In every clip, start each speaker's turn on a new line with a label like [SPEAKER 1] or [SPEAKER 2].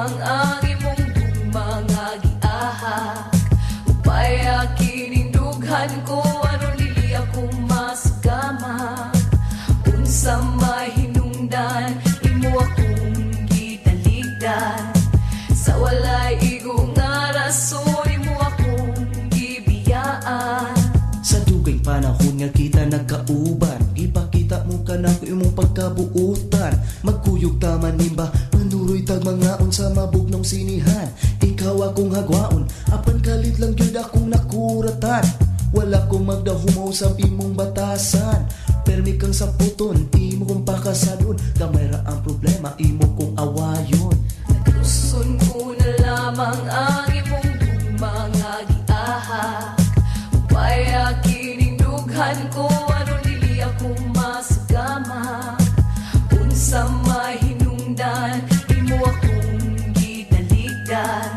[SPEAKER 1] lamang ang imong mga giahak. Upaya kinindughan ko aron dili ako masgama. Unsa may hinungdan imo akong gitaligdan. Sa walay igo nga rason imo akong gibiyaan.
[SPEAKER 2] Sa dugay panahon nga kita nagkauban, ipakita mo ka na imong pagkabuutan. Magkuyog ta manimba, manuroy tag mga unsa mabugnong sinihan. Ikaw akong hagwaon, apan kalit lang gyud akong nakuratan. Wala ko magdahumaw sa imong batasan. Permi kang saputon, imo kong pakasadon. Gamay ra ang problema, imo kong awayon.
[SPEAKER 1] Nagluson ko na lamang ang imong mga giahak. Upaya kinindughan ko aron dili ako masgama. Unsa may hinungdan imo akong gitaligdan.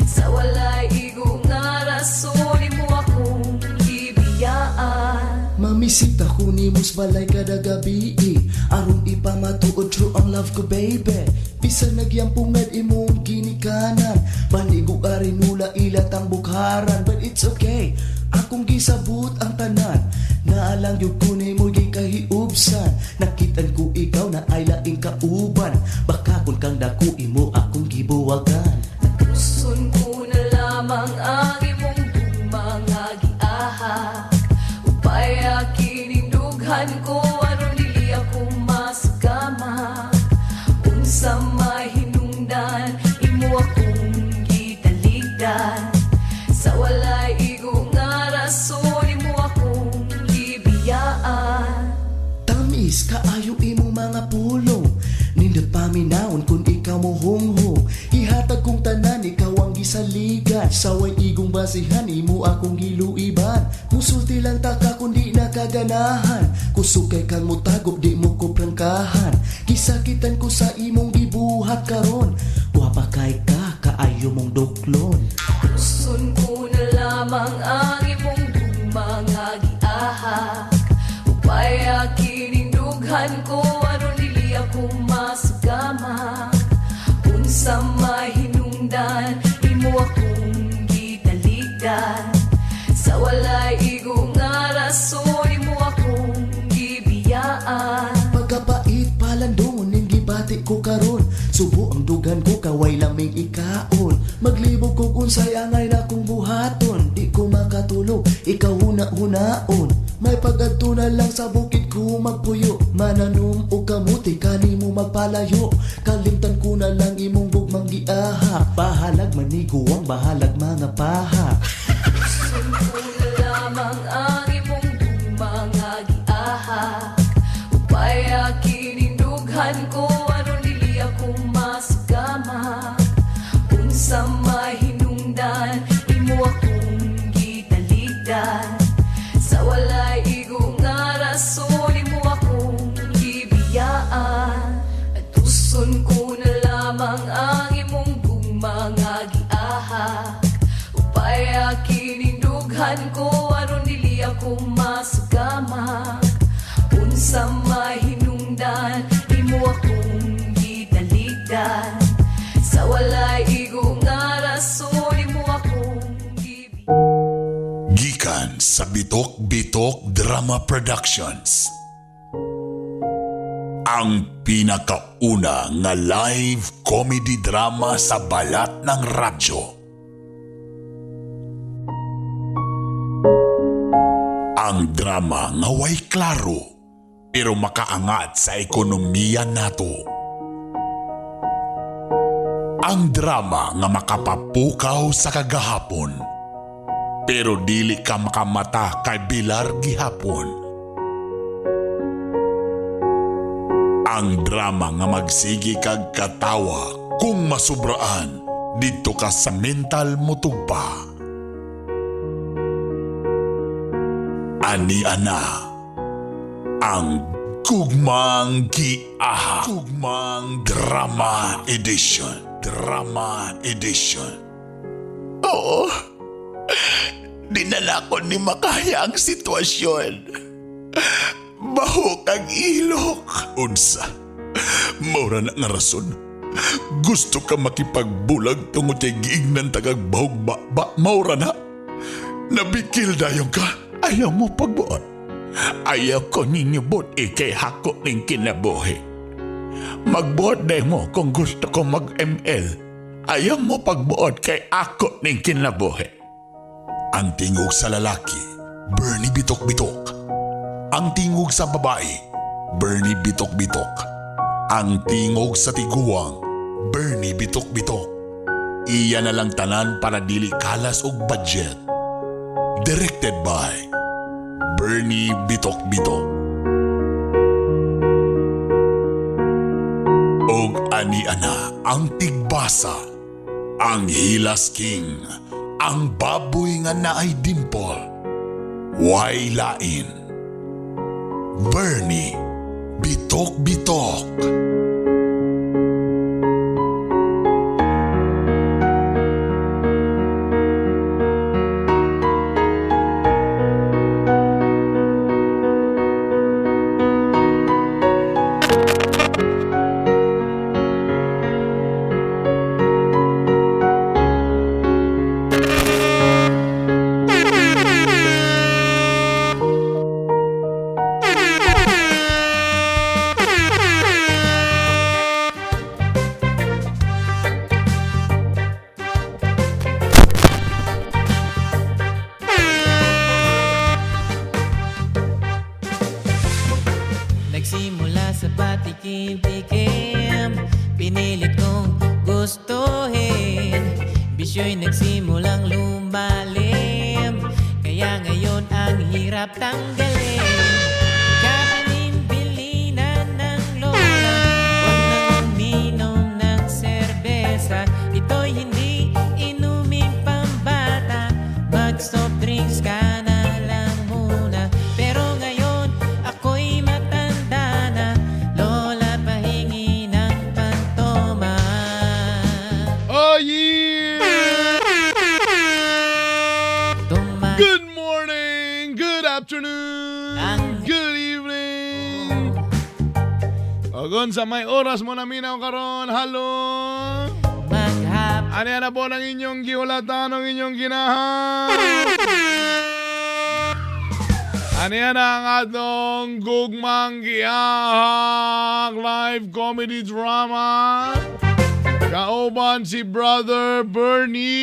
[SPEAKER 1] Sa walay igo nga rason imo akong gibiyaan.
[SPEAKER 2] Mamisita ko ni mos balay kada gabi, aron ipamatuod true ang love ko baby. Bisan nagyampong med imong ginikanan, panigo arin nula ilat ang bukharan. But it's okay, akong gisabot ang tanan. Naalang yung kunay mo yung kahiubsan. Nakitan ko ikaw na ay laing kauban. Baka kung kang dako imo akong gibuwagan.
[SPEAKER 1] Nagluson ko na lamang ang imong mga giahak. Upaya kinindughan ko aron dili ako masgama. Unsa may hinungdan imo akong gitaligdan. Sa walay igo nga rason imo akong gibiyaan.
[SPEAKER 2] Tamis kaayo imong mga pulong, nindot paminawon kung ikaw mo hunghong. Ihatag kong tanan, ikaw ang gisaligan. Saway igong basihan, imo akong giluiban. Musulti lang taka kundi nakaganahan. Kusukay kang mutagop, di mo ko prangkahan. Gisakitan ko sa imong gibuhat karon. Wapa kay ka, kaayo mong duklon.
[SPEAKER 1] Gusto ko na lamang ang imong mga giahak. Upaya kinindughan ko aron dili ako masgama. Unsa may hinungdan imo akong gitaligdan. Sa walay igo nga rason imo akong gibiyaan.
[SPEAKER 2] Pagkapait palandong ning gibati ko karon. Subo ang dugan ko kaway laming ikaon. Maglibog ko kung sayangay na kong buhaton. Di ko makatulog, ikaw huna-hunaon. May pagadto na lang sa bukid ko magpuyo. Mananom o kamuti kanimo magpalayo. Kalimtan ko na lang imong bugmang giahak. Bahalag maniguang, bahalag mga pahak.
[SPEAKER 1] Gusto ko na lamang ang imong mga giahak. Upaya kinindughan ko aron dili ako masgama. Unsa may hinungdan imo akong gitaligdan. Sa walay igo nga rason imo akong gibiyaan. Atuson ko na lamang ang imong mga giahak. Upaya kinindughan ko aron dili ako masgama. Unsa may hinungdan imo akong gitaligdan. Sa walay igo nga rason imo akong
[SPEAKER 3] Gikan sa Bitok-Bitok Drama Productions. Ang pinakauna nga live comedy drama sa balat ng radyo. Ang drama nga way klaro pero makaangat sa ekonomiya nato. Ang drama nga makapapukaw sa kagahapon pero dili ka makamata kay bilar gihapon. Ang drama nga magsigi kag katawa kung masubraan didto ka sa mental mutugpa. Ani ana ang Gugmang Giahak. Gugmang Drama Edition. Drama Edition. Oo, dinala ko ni makaya ang sitwasyon. Baho kang ilok. Unsa, maura na nga rason. Gusto ka makipagbulag tungod kay giingnan tagagbahog ba maura na? Nabikil dayong ka, ayaw mo pagbuot. Ayaw ko ninyo buot kay hako ning kinabuhi. Magbuot day mo kung gusto ko mag-ML. Ayaw mo pagbuot kay ako ning kinabuhi. Ang tingog sa lalaki, Bernie Bitok-Bitok. Ang tingog sa babae, Bernie Bitok-Bitok. Ang tingog sa tiguang, Bernie Bitok-Bitok. Iya na lang tanan para dili kalas og budget. Directed by Bernie Bitok-Bitok. Og ani-ana ang tigbasa, ang Hilas King, ang baboy nga naay dimple. Why lain? Bernie Bitok-Bitok.
[SPEAKER 4] Nagsimula sa patikim-tikim, pinilit kong gustuhin. Bisyo'y nagsimulang lumalim, kaya ngayon ang hirap tanggalin. Kakanin bilinan ng lola, huwag nang uminom ng serbesa. Ito'y hindi inuming pambata, mag-soft drinks ka na lang muna. Pero ngayon ako'y matanda na, lola pahingi ng pantoma.
[SPEAKER 5] Oh yeah!
[SPEAKER 4] Tuma-
[SPEAKER 5] Good morning, good afternoon, good evening. Ogon sa may oras mo na minaw karon, halo.
[SPEAKER 4] Maghap
[SPEAKER 5] Ano na po ng inyong giulatan, ng inyong ginahan? Ano yan ang atong gugmang gihahak live comedy drama? Kauban si Brother Bernie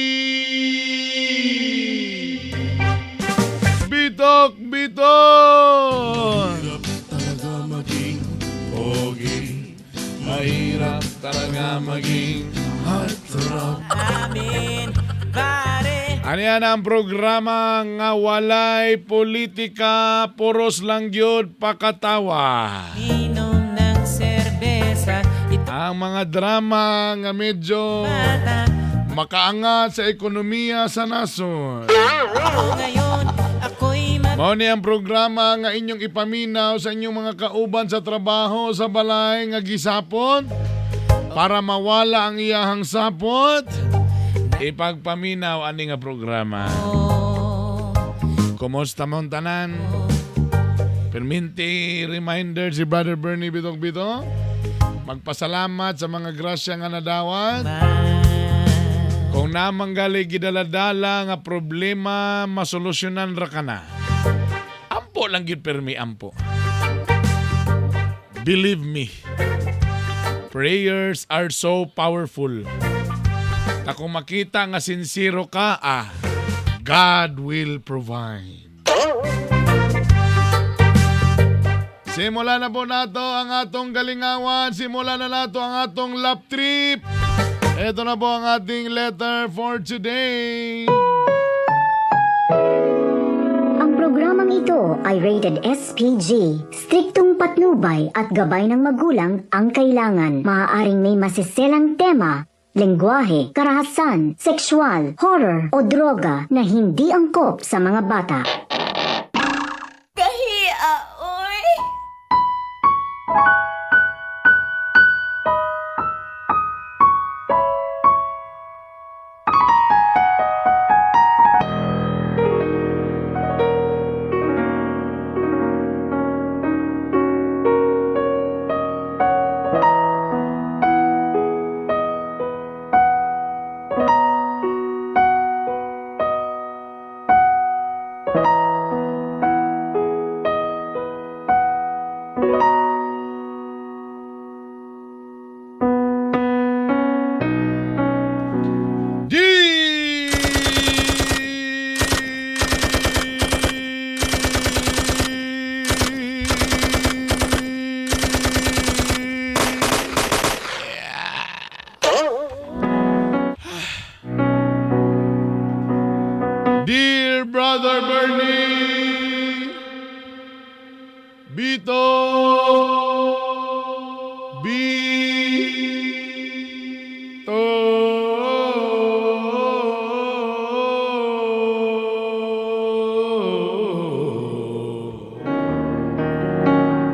[SPEAKER 5] Bitok-Bitok. Mahirap talaga maging pogi. Mahirap talaga maging heartthrob.
[SPEAKER 4] amin, pare.
[SPEAKER 5] Ano yan ang programa nga walay politika, puros lang yun pakatawa.
[SPEAKER 4] Inom ng serbesa, ito
[SPEAKER 5] Ang mga drama nga medyo
[SPEAKER 4] bata.
[SPEAKER 5] makaangat sa ekonomiya sa nason.
[SPEAKER 4] Ako ngayon, ako'y
[SPEAKER 5] Mao ni ang programa nga inyong ipaminaw sa inyong mga kauban sa trabaho sa balay nga gisapot para mawala ang iyahang sapot. Ipagpaminaw ani nga programa. Kumusta mong tanan? Perminti reminder si Brother Bernie Bitok-Bitok. Magpasalamat sa mga grasya nga nadawat. Kung namanggali gidaladala nga problema, masolusyonan ra ka na. Ampo lang gid permi ampo. Believe me, prayers are so powerful. Na kung makita nga sincero ka, God will provide. Simula na po nato ang atong galingawan. Simula na nato ang atong lap trip. Ito na po ang ating letter for today.
[SPEAKER 6] Ang programang ito ay rated SPG. Striktong patnubay at gabay ng magulang ang kailangan. Maaaring may masiselang tema, lengguwahe, karahasan, sexual, horror o droga na hindi angkop sa mga bata.
[SPEAKER 1] Kahiya, oy!
[SPEAKER 5] Bito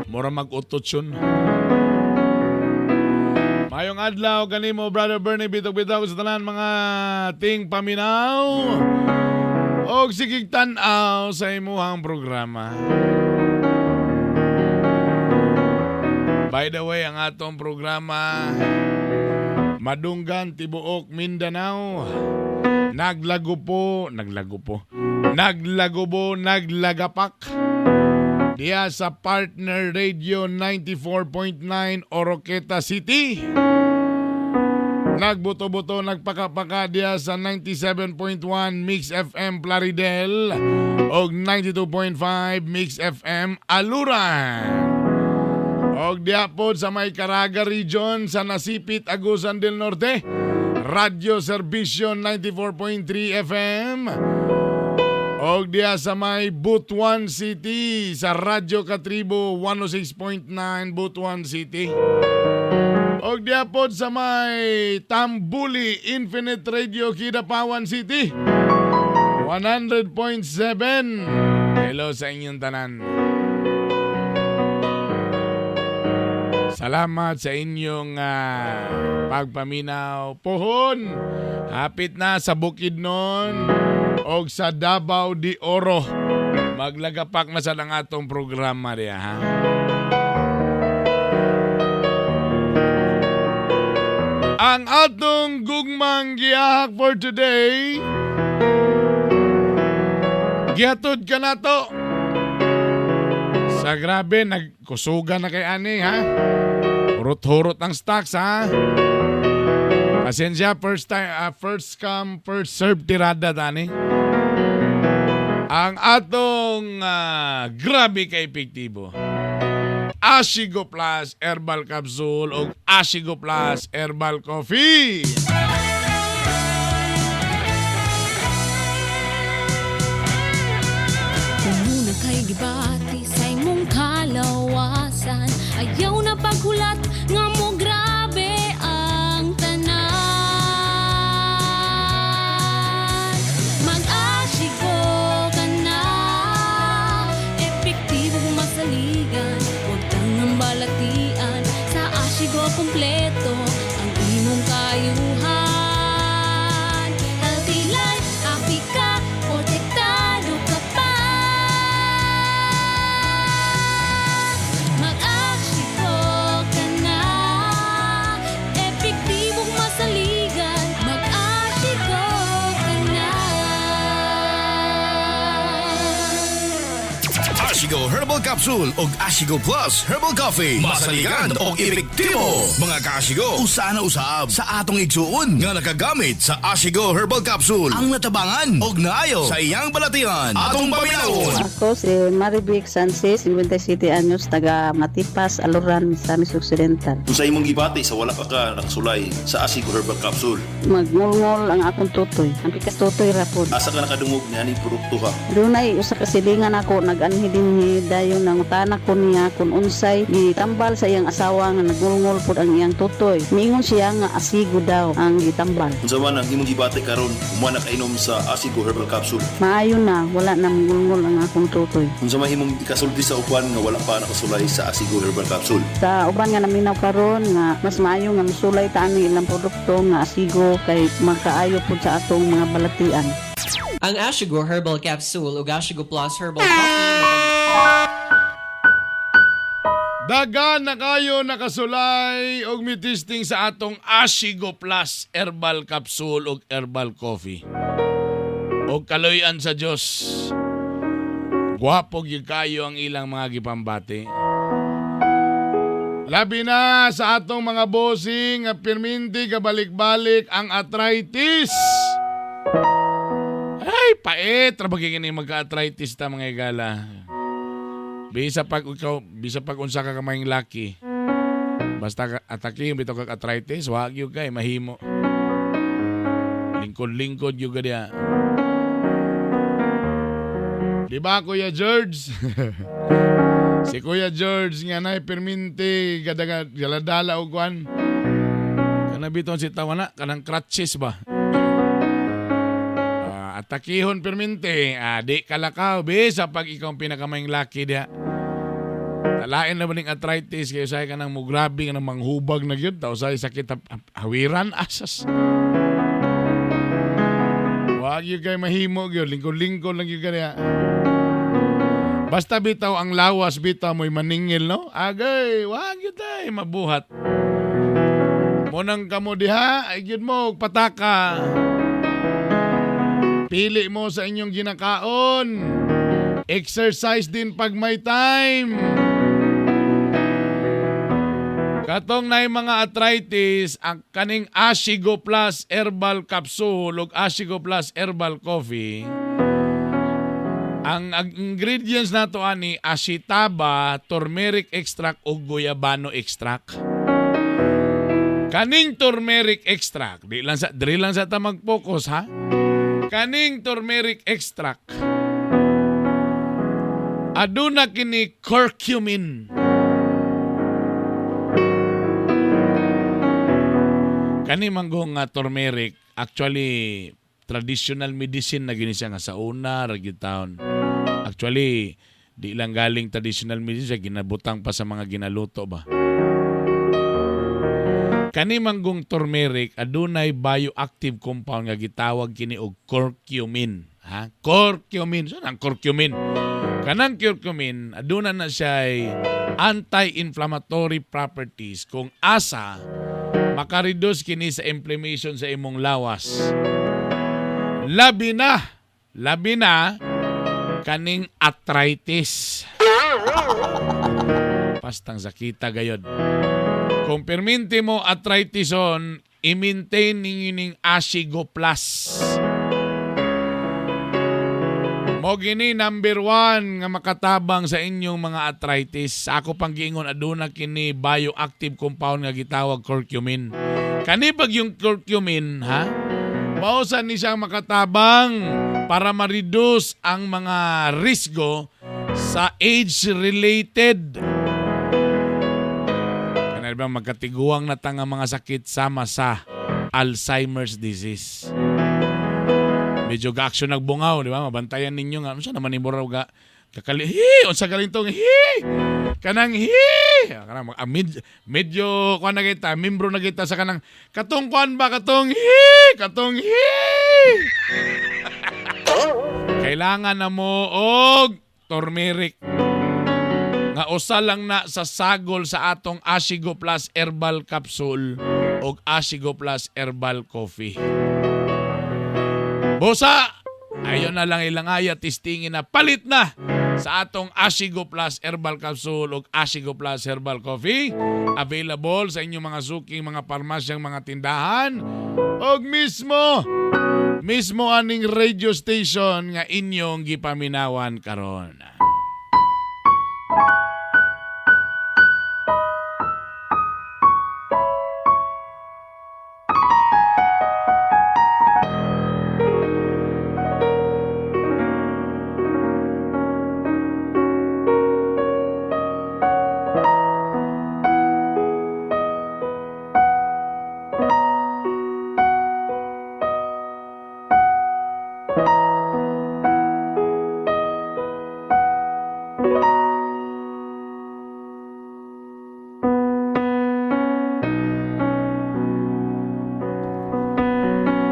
[SPEAKER 5] mura mag-utot yun. Mayong adlaw kanimo Brother Bernie bitog-bitog sa tanan mga ting paminaw og sigig tan-aw sa imuhang programa. By the way, ang atong programa Madunggan Tibuok Mindanao naglagapak diya sa Partner Radio 94.9 Oroqueta City. Nagbuto-buto nagpaka-paka diya sa 97.1 Mix FM Plaridel og 92.5 Mix FM Aluran. Og diya po sa may Caraga Region sa Nasipit, Agusan del Norte, Radio Servicio 94.3 FM. Og diya sa may Butuan City sa Radyo Katribo 106.9 Butuan City. Og diya po sa may Tambuli Infinite Radio Kidapawan City 100.7. Hello sa inyong tanan. Salamat sa inyong pagpaminaw. Pohon, hapit na sa Bukidnon o sa Davao de Oro. Maglagapak na sa lang atong programa diya, ha? Ang atong gugmang gihahak for today, gihatod ka na to. Sa grabe, nagkusugan na kay ani, ha? Hurot-hurot ang stocks, ha? Pasensya, first come, first serve tirada, tani. Ang atong grabe ka epektibo. Ashigo Plus Herbal Capsule o Ashigo Plus Herbal Coffee.
[SPEAKER 1] Kung muna kay gibati sa imong kalawasan, ayaw na paghulat nga mo grabe ang tanan. Mag-ashigo ka na, epektibo masaligan, huwag kang nambalatian. Sa ashigo kompleto ang imong kayuhan. Healthy life, happy ka, protektado ka pa. Mag-ashigo ka na, epektibong masaligan. Mag-ashigo ka na.
[SPEAKER 7] Ashigo Herbal Capsule ug Ashigo Plus Herbal Coffee. Masaligan og epektibo. Mga ka-Ashigo, usa na usab sa atong igsuon nga nakagamit sa Ashigo Herbal Capsule ang natabangan og naayo sa iyang balatian. Atong paminawon.
[SPEAKER 8] Ako si Marivic Sanchez, 57 anyos, taga Matipas, Aluran, Misamis Occidental.
[SPEAKER 9] Kung sa imong gibati sa wala pa ka nakasulay sa Ashigo Herbal Capsule,
[SPEAKER 8] Magngol-ngol ang akong tutoy. Ang pikas tutoy rapod.
[SPEAKER 9] asa ka nakadungog ni aning produkto ha?
[SPEAKER 8] Dunay usa ka silingan ako nag-anhi din dayon nang utanak ko niya kung unsay gitambal sa iyang asawa nga nagngol-ngol pod ang iyang tutoy. Miingon siya nga asigo daw ang gitambal.
[SPEAKER 9] Kung sa man ang imong gibati karon, humana ka inom sa Ashigo Herbal Capsule.
[SPEAKER 8] Maayo na, wala na mangngol-ngol ang akong tutoy.
[SPEAKER 9] Kung sa man imong ikasulti sa upuan nga wala pa nakasulay sa Ashigo Herbal Capsule.
[SPEAKER 8] Sa uban nga naminaw karon nga mas maayo nga musulay ta ang ilang produkto nga asigo kay makaayo pod sa atong mga balatian.
[SPEAKER 10] Ang Ashigo Herbal Capsule ug Ashigo Plus Herbal Coffee
[SPEAKER 5] Dagan na kayo nakasulay og mitisting sa atong Ashigo Plus Herbal Capsule ug Herbal Coffee. Og kaloyan sa Dios. Gwapo gyud kayo ang ilang mga gipambati. Labi na sa atong mga bossing nga pirminti kabalik-balik ang arthritis. Ay, pait ra ba kini magka-arthritis ta mga igala. Bisa pag unsa ka kamayng laki. Basta atake bitaw kag arthritis, wa gyud kay mahimo. Lingkod-lingkod gyud dia. Di ba Kuya George? Si Kuya George nga na perminti galadala og kwan. Kana biton si tawana kanang crutches ba. Atakihon perminti, di kalakaw bisa pag ikaw ang pinakamayng laki dia. Talain na ba ning arthritis kayo say kanang mo grabe nga manghubag na gyud taw say sakit hawiran asas. Wag yung kay mahimo gyud lingkod-lingkod lang gyud kaniya. Basta bitaw ang lawas bitaw mo'y maningil no. Agay, wag gyud tay mabuhat. Monang kamo diha ay gyud mo pataka. Pili mo sa inyong ginakaon. Exercise din pag may time. Katong na mga arthritis, ang kaning Ashigo Plus Herbal Capsule o Ashigo Plus Herbal Coffee, ang ingredients nato ani ashitaba, turmeric extract o guyabano extract. Kaning turmeric extract, di lang sa ta mag-focus ha. Kaning turmeric extract aduna kini curcumin. Kani manggong nga turmeric actually traditional medicine na gini siya nga sa una ragid taon. Actually di lang galing traditional medicine siya ginabutang pa sa mga ginaluto ba. Kani manggong turmeric adunay bioactive compound nga gitawag kini og curcumin, ha? Curcumin. So nang curcumin. Kanang curcumin aduna na siya anti-inflammatory properties kung asa makareduce kini sa inflammation sa imong lawas. Labi na kaning arthritis. Pastang sakita gayod. Kung perminti mo arthritis on, i-maintain ninyo ning Ashigo Plus. Mo gini number 1 nga makatabang sa inyong mga arthritis. Ako pang giingon aduna kini bioactive compound nga gitawag curcumin. Kani pag yung curcumin, ha? Mausan ni siyang makatabang para ma-reduce ang mga risgo sa age-related. Kanay ba magkatiguang na tanga mga sakit sama sa Alzheimer's disease. Medyo ga-action nagbungaw, di ba? Mabantayan ninyo nga. Ano siya naman imuraw ga? Kakali, unsa galing tong, kanang, kanang, medyo, kuha na kita, membro na kita sa kanang, katong kuhan ba, katong, Kailangan na mo og turmeric. Nga usa lang na sa sagol sa atong Ashigo Plus Herbal Capsule o Ashigo Plus Herbal Coffee. Bosa, ayon na lang ilang tistingin na palit na sa atong Ashigo Plus Herbal Capsule o Ashigo Plus Herbal Coffee. Available sa inyong mga suking, mga parmasyang, mga tindahan. O mismo aning radio station nga inyong gipaminawan karon.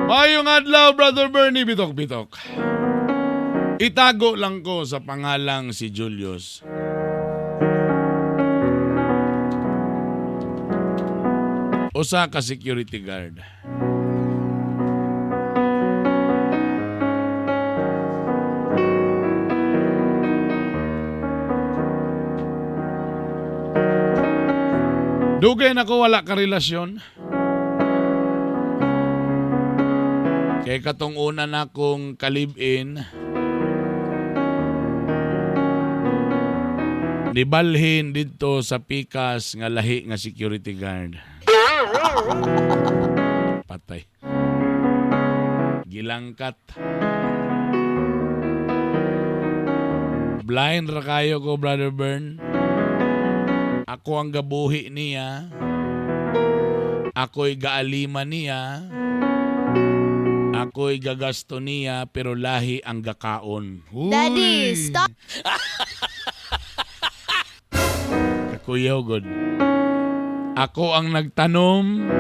[SPEAKER 5] Mayong adlaw, Brother Bernie, bitok-bitok. Itago lang ko sa pangalang si Julius. Usa ka security guard. Dugay na ko wala ka relasyon. Kay katong una na kong kalib-in, nibalhin dito sa pikas nga lahi nga security guard. Patay. Gilangkat. Blind ra kayo ko, Brother Bern. Ako ang gabuhi niya. Ako'y gaalima niya. Ako'y gagasto niya pero lahi ang gakaon.
[SPEAKER 1] Daddy, stop!
[SPEAKER 5] Kakuyaw god. Ako ang nagtanom.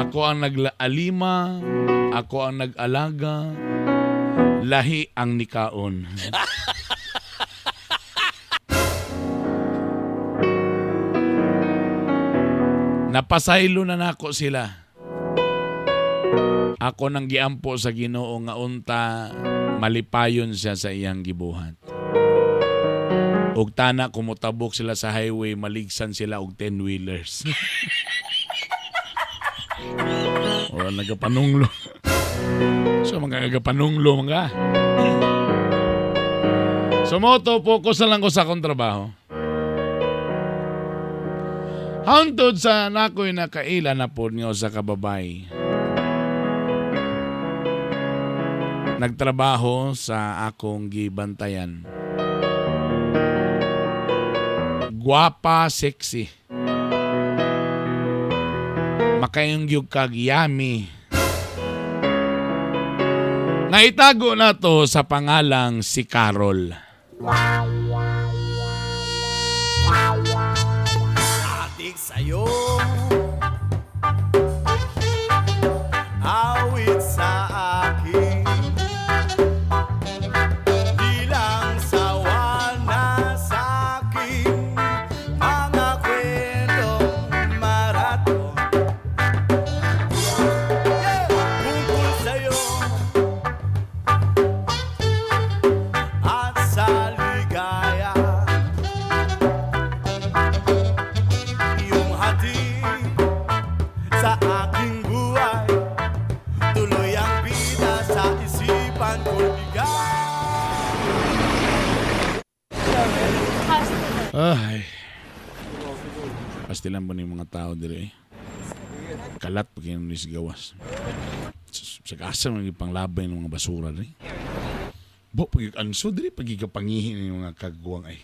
[SPEAKER 5] Ako ang nag-alima. Ako ang nag-alaga. Lahi ang nikaon. Napasaylo na nako sila. Ako nang giampo sa Ginoo nga unta malipayon siya sa iyang gibuhat. Ug tana kumutabok sila sa highway, maligsan sila og 10-wheelers. O nagapanunglo. So mga nagapanunglo mga. So moto focus na lang ko sa akong trabaho. Hangtod sa nako'y nakaila na po niyo sa kababay. Nagtrabaho sa akong gibantayan. Guwapa, sexy. Makayong gyud kag yummy. Naitago na to sa pangalang si Carol.
[SPEAKER 7] Atik sa'yo, awit sa akin, bilang sawa na sa'kin, mga kwentong maraton. Tungkol sa'yo at sa ligaya, iyong hatid sa aking buhay, tuloy ang bida sa isipan ko'y bigay.
[SPEAKER 5] Ay. Pastilan po ni mga tao dire. Kalat pag yun gawas. Sa kasa mga panglabay ng mga basura dire. Bo, pag anso dire, pag ikapangihin ng mga kagawang ay.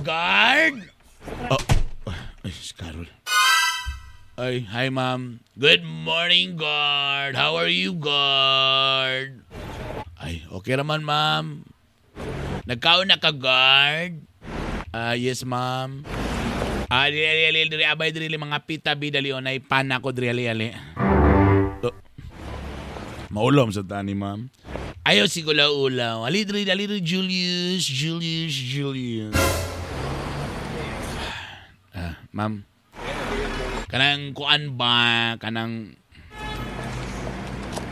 [SPEAKER 5] Guard! Oh, ay, si Carol. Ay, hi ma'am. Good morning, guard. How are you, guard? Ay, okay naman, ma'am. Nagkaon na ka, guard? Yes, ma'am. Dili, abay, dili, mga pita, bidali, onay, pana ko, dili, ali. Maulom sa tani, ma'am. Ayaw si ulaw-ulaw. Alidri, Julius. Ma'am. Kanang kuan ba? Kanang...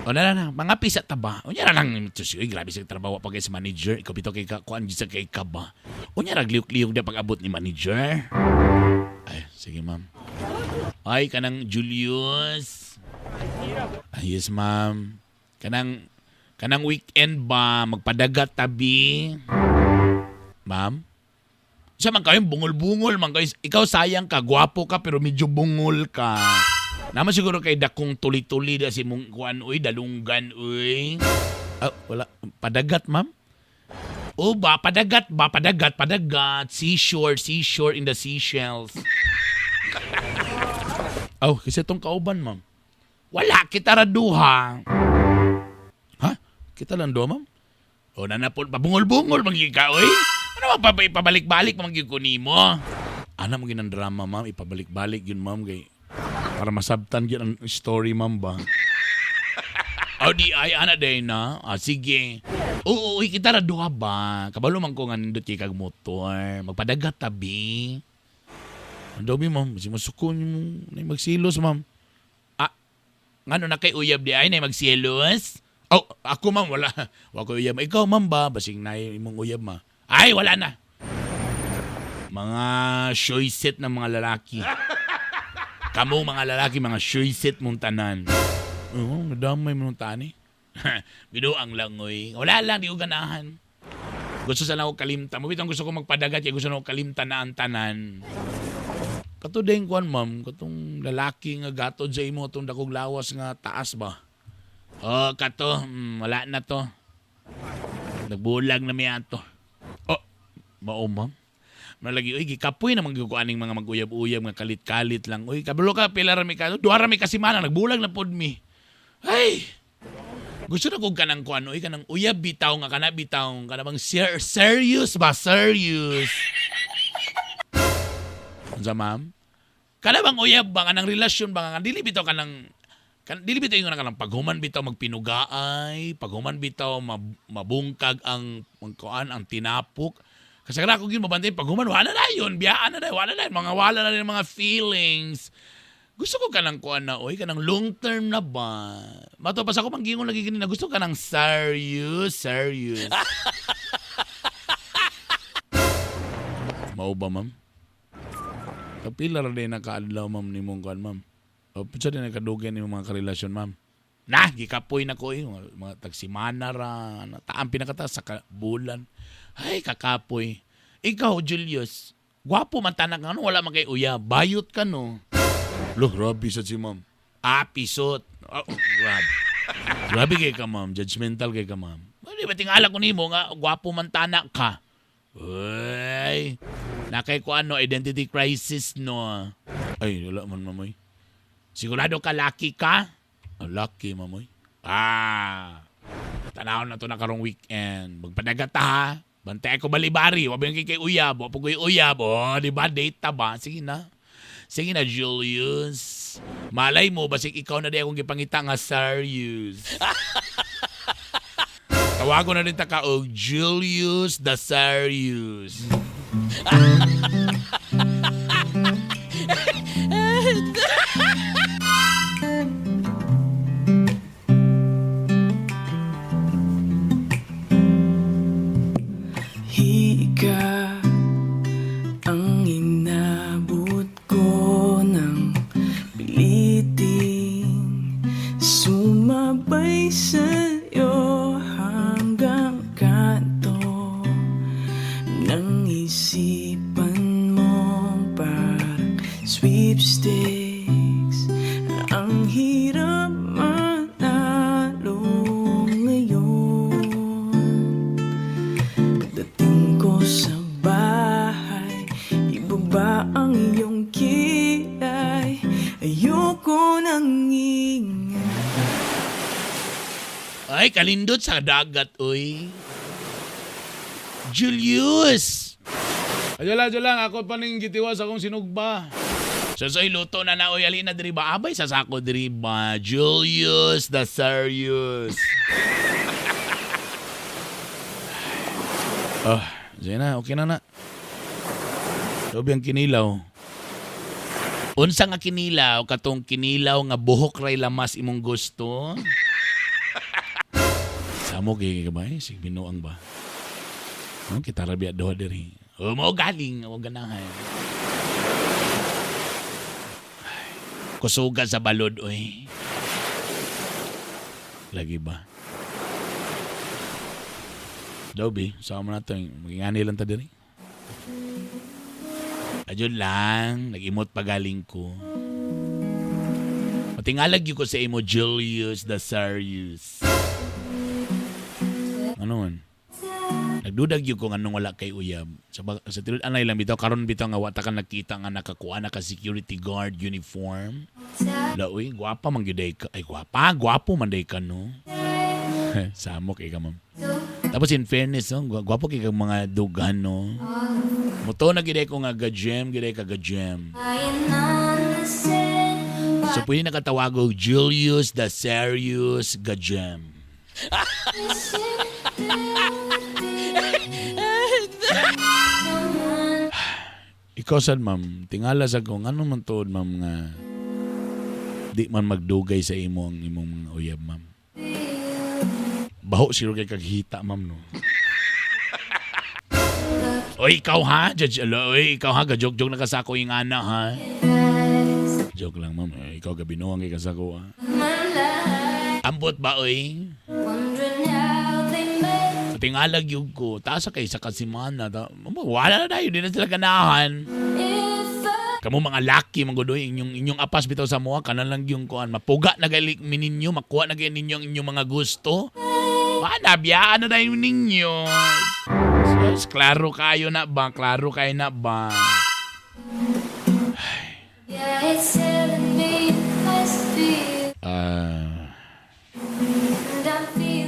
[SPEAKER 5] O na. Mga pisa ta ba? O niya na lang. Uy, grabe sa trabaho pag sa manager. Ikaw bito kay kuan sa kay ka ba? O niya nagliyok-liyok na pag-abot ni manager. Ay, sige ma'am. Ay, kanang Julius. Ay, yes ma'am. Kanang weekend ba? Magpadagat tabi. Ma'am? Siya man kayong bungol-bungol man kayo. Ikaw sayang ka, gwapo ka pero medyo bungol ka. Naman siguro kay dakong tuli-tuli da si mong kuan uy, dalunggan uy. Wala. Padagat, ma'am? O ba, padagat. Seashore in the seashells. Kasi itong kauban, ma'am. Wala, kita raduha. Ha? Kita lang do, ma'am? O nanapon, pabungol-bungol, magiging uy. Ano ipabalik-balik magiging kunin mo? Ano magiging ang drama, ma'am? Ipabalik-balik yun, ma'am, kay... Para masabtan yun ang story, ma'am ba? Di ay, ana day na. Sige. Oo, kita na duha ba? Kabalo man ko nga nindot kag motor. Magpadagat tabi. Ang dami, ma'am. Kasi masukon yung magsilos, ma'am. Ngano na kay uyab di ay na magsilos? Ako, ma'am, wala. Wala ko uyab. Ikaw, ma'am ba? Basing na imong uyab, ma. Ay, wala na. Mga shoy set ng mga lalaki. Kamu mga lalaki, mga shoy set mong tanan. Nadamay mo nung tani. Binuang lang, oy. Wala lang, di ko ganahan. Gusto sana ako kalimtan. Mabitang gusto ko magpadagat, gusto na ako kalimtan na ang tanan. Kato din kuan, ma'am. Katong lalaki nga gatod sa imo, itong dakog lawas nga taas ba? Kato. Wala na to. Nagbulag na miya to. Oh, mao ma'am. Malagi, uy, gikapoy naman gikuaning mga mag-uyab-uyab, nga kalit-kalit lang. Uy, kabalo ka, pila rami ka. Duha rami kasi mana, nagbulag na pod mi. Ay! Gusto na kong kanang kuan, uy, kanang uyab bitaw nga kana bitaw. Kana bang serious ba? Serious. Ano sa ma'am? Kana bang uyab ba? Kanang relasyon ba? Dili bitaw kanang... Dili bitaw yung kanang paghuman bitaw magpinugaay, paghuman bitaw mabungkag ang kuan, ang tinapok. Kasi kaya kung yun mabantay, pag human, wala na yun. Biyaan na wala na yun. Wala na rin mga feelings. Gusto ko ka ng kuan na, oy, ka ng long term na ba? Matopas ako manggingon lagi ganina. Gusto ka ng serious. Mao ba, ma'am? Kapila rin nakaadlaw, ma'am, ni mong kuan, ma'am. O, pwede na nakadugan ni mga karelasyon, ma'am. Gikapoy na ko, mga tagsimana ra. Taang pinakata sa bulan. Ay, kakapoy. Ikaw, Julius, gwapo man tanak nga, no? Wala man kay uya. Bayot ka, no? Look, grabe sa si ma'am. Pisot. Oh, grabe. Grabe kay ka, ma'am. Judgmental kay ka, ma'am. Di ba tingala ko nimo nga, gwapo man tanak ka. Uy. Nakay ko ano, identity crisis, no? Ay, wala man, mamoy. Sigurado ka, lucky ka? Lucky, mamoy. Tanaw na to na karong weekend. Magpadagat ha. Bantay ko balibari. Wabang kay uyab. Wapo ko uyab. Di ba? Date ta ba? Sige na. Sige na, Julius. Malay mo, basik ikaw na di akong gipangita nga serious. Tawago na rin ta ka og Julius the Serious.
[SPEAKER 11] Higa ang inabot ko ng piliting sumabay sa'yo hanggang kanto ng isipan mo parang sweepstakes. Ang hirap manalo ngayon. Pagdating ko sa bahay, ibaba ang iyong kilay. Ayoko nang ingay.
[SPEAKER 5] Ay, kalindot sa dagat, oy. Julius! Adyo lang. Ako pa ning gitiwas akong sinugba. Soy luto na na, oy. Alina diri ba? Abay, sasako diri ba? Julius the Serious. Sige na. Okay na. Sabi ang kinilaw. Unsa nga kinilaw? Katong kinilaw nga buhok ray lamas imong gusto? Samo kay kabay, sig binuang ba? Kita rabiat doha diri. Mao galing, o ganahan. Kusuga sa balod, oy. Lagi ba? Dobi, sama na ito. Magingani lang ta diri. Adyon lang, nag-imot pagaling ko. Matingalag yun ko sa imo, Julius the Serious. Ano man? Nagdudag yun kung anong wala kay uyab. Sa tilod anay lang bitaw, karon bitaw nga wata ka nakita nga nakakuha na ka security guard uniform. Laoy, gwapa man gyuday ka. Ay, gwapo man day ka, no? Samok ka, ma'am. Tapos in fairness, no? Gwapo kay kang mga dugan, no? Muto na giday ko nga gajem, giday ka gajem. So pwede nakatawag Julius the Serious gajem. Ikaw sad, ma'am, tingala sa kung ano man tuod, ma'am, nga di man magdugay sa imong mga uyab, ma'am. Baho siro kay kaghita, ma'am, no? Oy, ikaw ha? Oy, ikaw ha? Gajok-jok na kasako yung ana, ha? Joke lang, ma'am. Ikaw gabinuang kay kasako, ha? Ambot ba, oy? Tingalag yung ko. Taas kay sa kasimana. Wala na tayo. Di na sila ganahan. Kamu mga laki, magudoy. Inyong apas bitaw sa mga. Kanan lang yung kuan. Mapuga na galik mininyo. Makuha na gaya ninyo ang inyong mga gusto. Nabiyaan na yung ninyo. Sus, klaro kayo na ba? Klaro kayo na ba?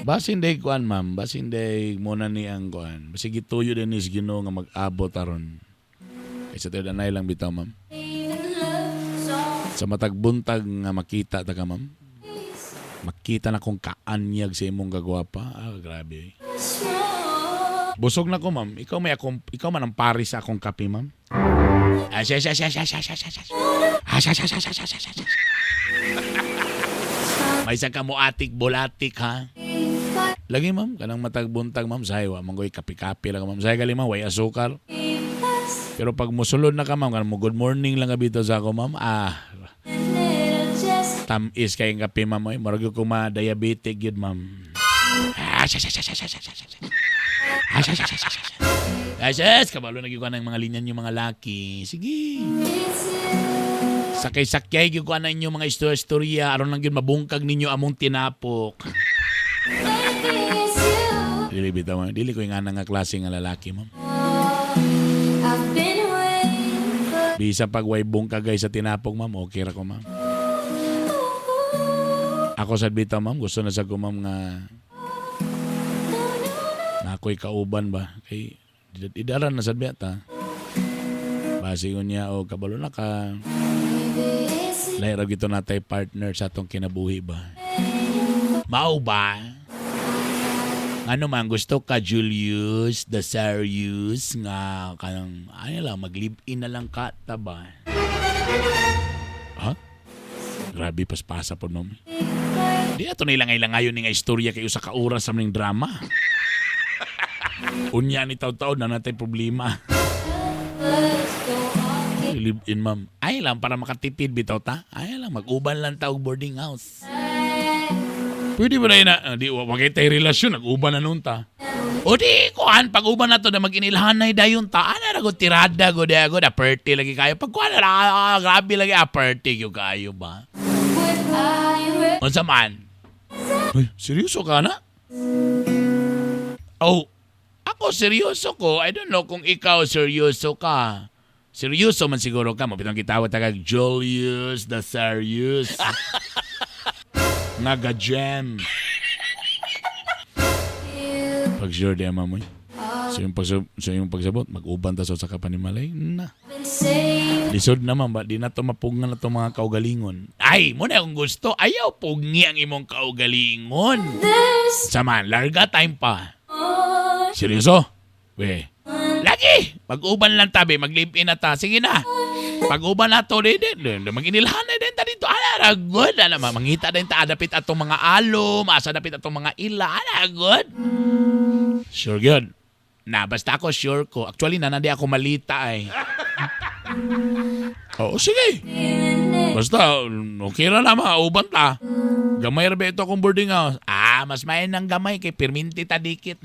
[SPEAKER 5] Basin day kuan ma'am, basin day muna ni ang kuan. Basi gituyo din is Ginoo nga mag-abot aron. Kaysa tayo danay lang bitaw ma'am. Sa matag buntag nga makita ta ka ma'am. Makita na kung kaanyag sa imong kagwapa. Grabe. Busog na ko ma'am. Ikaw man ang pari sa akong kape ma'am. May isa ka mo atik bolatik ha. Lagi ma'am, kanang matagbuntag ma'am, saywa, manggoy kapi-kapi lang ma'am. Say gali ma'am, way asukar. Pero pag musulod na ka ma'am, kanang mo good morning lang abito sa ako ma'am, tamis kayong kape ma'am, marag ko ma-diabetic yun ma'am. Asas, kabalo nagyukan ng mga linyan yung mga laki. Sige. Sakay-sakyay gyukan na inyong mga istorya, aron lang yun mabungkag ninyo among tinapok. Dili bitaw ma'am. Dili ko yung nga klase nga lalaki ma'am. Bisa pag way bungkagay sa tinapok ma'am, okay ra ko ma'am. Ako sad bitaw ma'am, gusto na sa ko ma'am nga na ako'y kauban ba. Kay idaran na sad biyata. Basi ko niya o kabalo na ka. Lahirap gito natay partner sa atong kinabuhi ba. Mao ba? Ano man gusto ka Julius the serious nga kanang ano lang mag-live-in na lang ka ba? Ha? Grabe paspasa po ma'am. Di ato nilang ngayon nga istorya kayo sa kauras sa mning drama. Unya ni taw-taw na natay problema. Live-in ma'am. Ay lang para makatipid bitaw ta. Ay lang mag-uban lang taog boarding house. Pwede ba na di wag tayo relasyon, nag-uban na nun ta. O di, kuhan, pag-uban na to na mag-inilhan na dayon ta. Ano na ko, tirada ko, di ako, na party lagi kayo. Pag kuhan na, grabe lagi, party yung kayo ba? O saman? Uy, seryoso ka na? Oh, ako seryoso ko. I don't know kung ikaw seryoso ka. Seryoso man siguro ka. Mabitang kitawat tagag Julius the Serious. Naga-jam. Pag-sure di amamoy. So yung pagsabot, mag-uban ta sa kapanimalay. Na. Lisod naman ba? Di na to mapungan na to mga kaugalingon. Ay, muna akong gusto. Ayaw pungi ang imong kaugalingon. Saman, larga time pa. Seryoso? We. Lagi! Pag-uban lang tabi, mag-live-in na ta. Sige na. Pag-uban na to, mag-inilhan na din ta dito. Good. Mangita din ta. Adapit atong mga alom. Asa dapit atong mga ila. Good. Sure good. Na, basta ako sure ko. Actually, nanadi ako malita eh. Oo, sige. Basta, okay na naman. Uban ta. Gamay ra ba ito akong boarding house? Mas mayan ng gamay kay perminti ta dikit.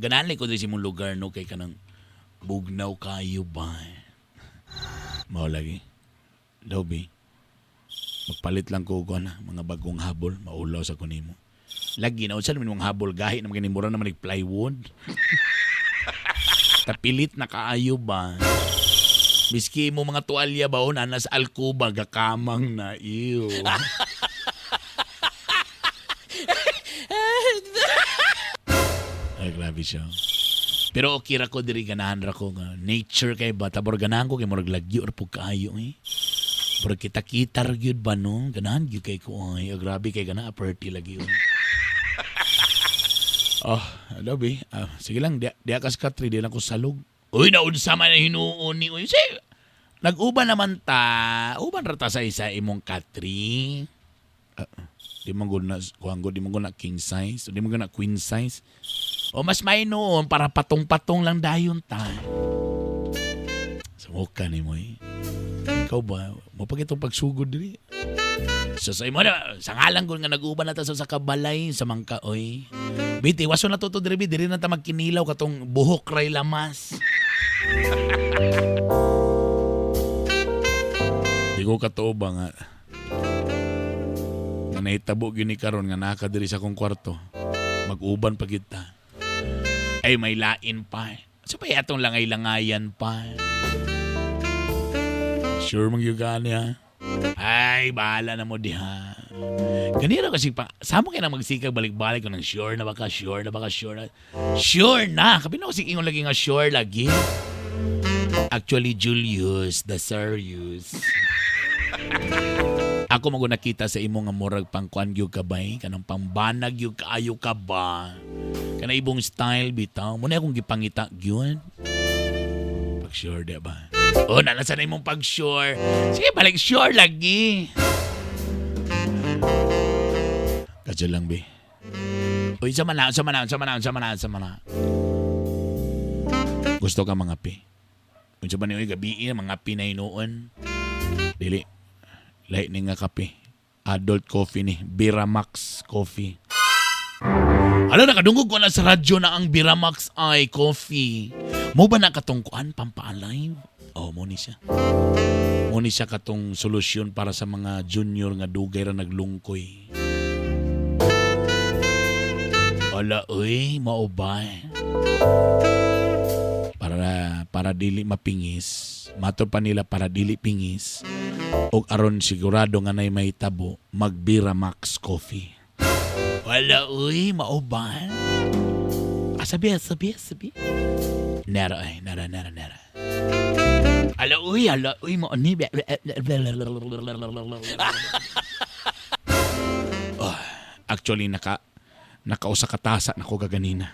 [SPEAKER 5] Ganali ko din si mong lugar no kay kanang bugnaw kayo ba? Mao lagi. Dobi. Magpalit lang ko na mga bagong habol, maulaw sa kunimo. Lagi na usan naman mga habol gahi naman ganimura naman plywood. Tapilit na kaayo ba? Miski mo mga tuwalya ba o nanas alkuba gakamang na iyo. Ay, grabe siya. Pero okay ra ko diri ganahan ra ko nga nature kay ba tabor ganahan ko kay murag lagyo or pug kaayo eh. Pero kita-kita ra gyud ba no? Ganahan gyud kay ko ay grabe kay gana aperti lagi yun. Oh, alabi. Sige lang, di akas katri, di lang ko salog. Uy, naunsa man na hinuon ni. Uy, sige. Nag-uban naman ta. Uban rata sa isa imong katri. Di mo guna, di mo guna king size. Di mo guna queen size. O mas may noon, para patong-patong lang dayon ta. Sumuka ni mo eh. Ikaw ba? Mo pa kitong pagsugod diri. So sa imo na, sa ngalan ko nga nag-uban na ta sa kabalay, sa mangka, oy. Biti, waso na to diri na ta magkinilaw katong buhok ray lamas. Di ko katoo ba nga, nga nahitabo gini karon nga naka diri sa kong kwarto. Mag-uban pa kita. Ay, may lain pa. So pa atong langay-langayan pa. Sure magyugani ha? Ay, bahala na mo diha. Ganito kasi pa, sama kayo na magsikag balik-balik ko ng sure na baka. Sure na. Kapino kasi ingon lagi nga sure lagi. Actually, Julius, the serious. Ako mago nakita sa imo nga murag pangkuan gyud ka bay, kanang pambanag gyud kaayo ka ba. Kana ibong style bitaw, mo na akong gipangita gyud. Pag sure di ba? Oh, nalasan na imong pag sure. Sige, balik sure lagi. Kadyo lang be. Uy, sama na. Gusto ka mga pi? Kung sa ba niyo gabi mga pi na inuon. Dili. Lahat ni nga kape. Adult coffee ni. Biramax coffee. Alam, nakadungog ko na sa radyo na ang Biramax ay coffee. Mo ba nakatungkuan pampaalay? Oh, mo ni siya. Mo ni siya katong solusyon para sa mga junior nga dugay ra naglungkoy. Wala, uy, maubay. Para dili mapingis. Mato pa nila para dili pingis. O aron sigurado nga nay may tabo, mag-Biramax coffee. Wala, uy, maubay. Sabi. Nara. Ala, uy, mo ni. Actually, nakausa katasa na ko gaganina.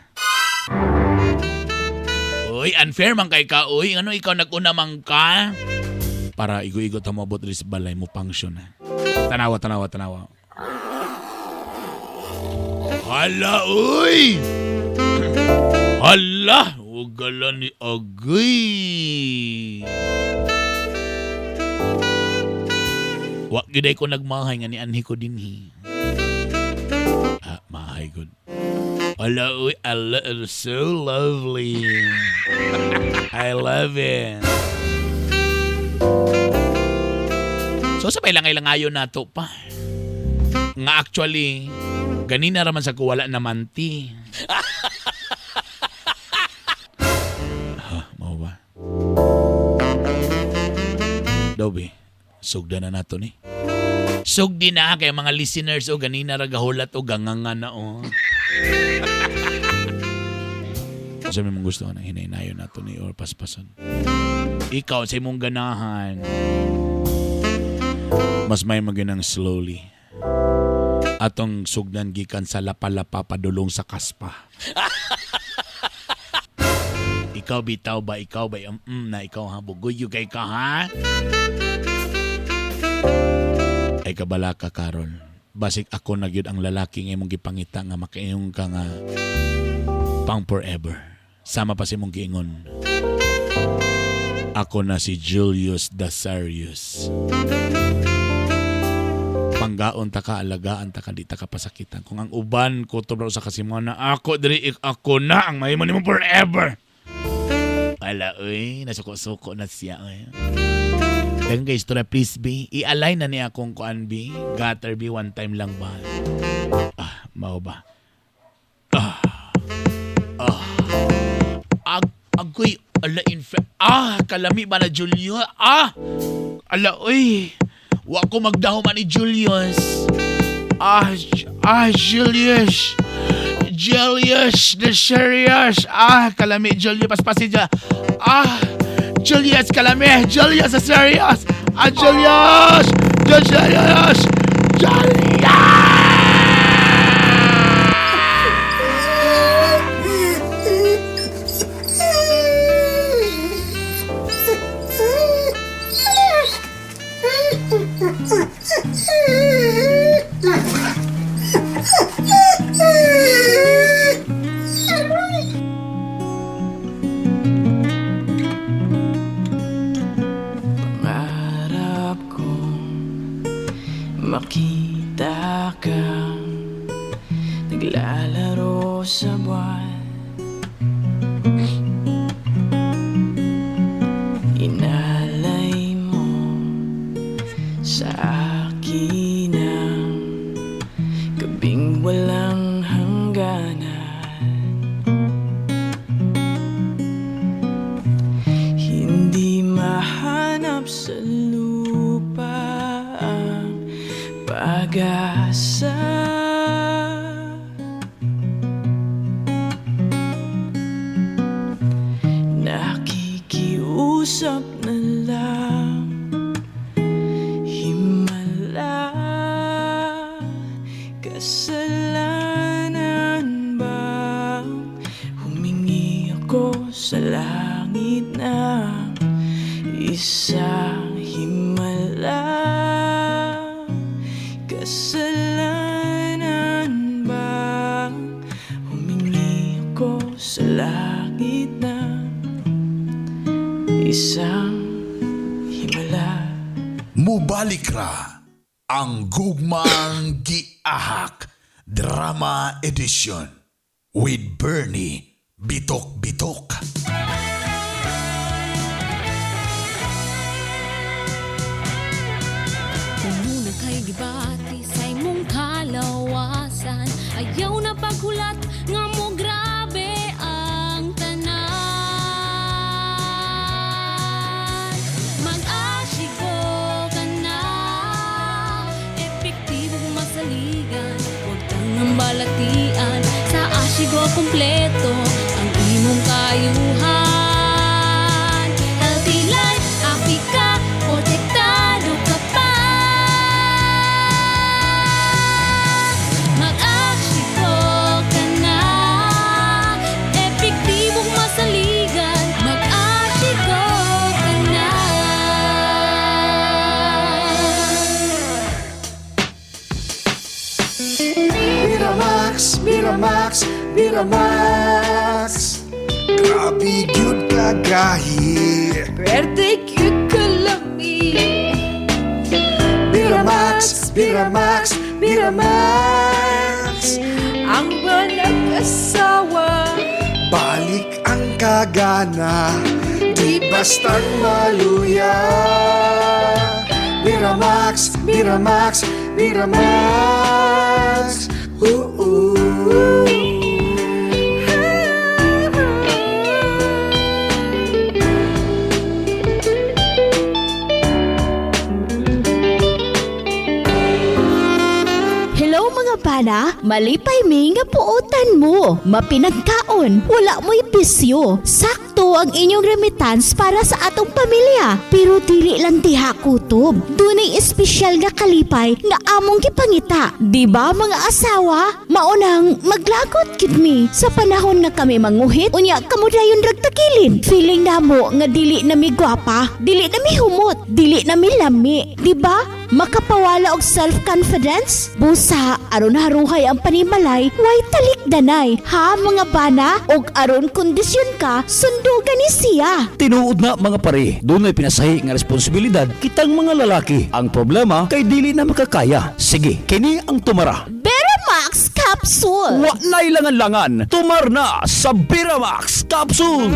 [SPEAKER 5] Uy, unfair man kay ka, uy. Ano, ikaw nag-una man ka? Para igo-igo ta mabot rin sa balay mo function. Tanawa. Hala, uy! Hala! Ugala ni Agay! Wag giday ko nagmahay nga ni anhi ko dinhi. Mahay good. Hala, uy! It's so lovely. I love it. So, sabay lang ilangayon na to pa. Nga actually, ganina raman sa kuwala naman ti. Mau ba? Dobe, sugda na nato ni. Sugdi na kay mga listeners o ganina ragahulat o ganganga na o. Kasi may mong gusto na hinaynayon nato ni or paspason. Ikaw sa imong ganahan. Mas may maginang slowly. Atong sugdan gikan sa lapa-lapa padulong sa kaspa. Ikaw bitaw ba? Na ikaw ha? Bugoy kay ka ha? Ay kabala ka karon. Basik ako na gyud ang lalaki nga imong gipangita nga makaingon ka nga pang forever. Sama pa si mong giingon. Ako na si Julius the Serious. Panggaon ta ka, alagaan ta ka, di ta ka pasakitan. Kung ang uban ko to bro sa kasimo na ako na ang mahimo nimo forever. Ala, uy, nasuko-suko na siya. Uy. Dagan kay istorya please B. I-align na niya akong kuan B. Gutter B one time lang ba? Mao ba? Agoy ala kalami ba na Julio? Ala oy. Wa ko magdaho man ni Julius. Julius. Julius, the serious. Kalami Julius paspasidya. Julius kalami. Julius the serious. Julius. Julius.
[SPEAKER 11] Pangarap kong makita kang naglalaro sa buwan. Inalay mo sa akin ang gabing walang hangganan. Hindi mahanap sa lupa ang pag-asa. Nakikiusap na lang himala. Kasalanan ba humingi ako sa langit ng isang himala? Kasalanan ba humingi ako sa langit ng isang himala?
[SPEAKER 3] Mubalik ra ang gugmang giahak drama edition with Bernie Bitok-Bitok.
[SPEAKER 1] Puno kay gibati sa imong kalawasan. Ayaw na paghulat nga mo grabe ang tanan. Mag-asiko ka na, epektibong masaligan. Huwag kang nambalatian, sa asigo kompleto ang imong kayuhan. Healthy life, happy ka, protektado ka pa. Mag-asiko ka na, epektibong masaligan. Mag-asiko ka na.
[SPEAKER 2] Miramax, Miramax, Miramax. Grabe gyud ka gahi.
[SPEAKER 1] Pwede cute ka lami.
[SPEAKER 2] Miramax, Miramax, Miramax.
[SPEAKER 1] Ang walang asawa.
[SPEAKER 2] Balik ang kagana, di basta't maluya. Miramax, Miramax, Miramax.
[SPEAKER 12] Hello mga bana, malipay mi nga puotan mo. Mapinagkaon, wala mo'y bisyo. Sakto ang inyong remittance para sa atong pamilya. Pero dili lang diha kutob. Dunay espesyal nga kalipay nga among gipangita. Di ba mga asawa? Maunang maglagot gid mi sa panahon nga kami manguhit. Unya kamo dayon ragtakilin. Feeling namo nga dili na mi gwapa, dili na mi humot, dili na mi lami. Di ba? Makapawala og self-confidence? Busa, aron haruhay ang panimalay, way talikdanay. Ha mga bana? Og aron kondisyon ka, sundugan ni siya.
[SPEAKER 13] Tinuod na mga pare, doon ay pinasahi nga responsibilidad kitang mga lalaki. Ang problema kay dili na makakaya. Sige, kini ang tumara.
[SPEAKER 12] Beramax Capsule!
[SPEAKER 13] Wa na ilangan-langan, tumar na sa Beramax Capsule!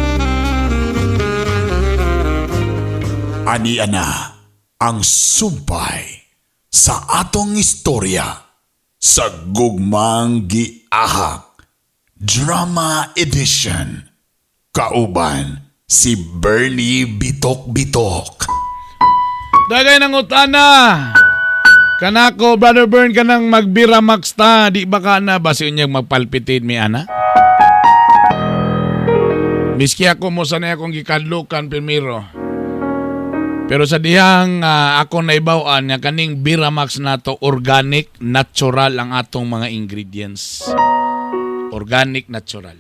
[SPEAKER 3] Ani ana, ang sumpay sa atong istorya sa Gugmang Giahak Drama Edition. Kauban si Bernie Bitok-Bitok.
[SPEAKER 5] Dagay ng utana. Kanako, Brother Bern, ka nang magbiramax ta. Di ba ka na basi unyang magpalpitin mi ana? Miski ako mo sanay akong gikadlukan primero. Pero sa dihang ako naibawaan nga kaning Biramax nato organic, natural ang atong mga ingredients. Organic, natural.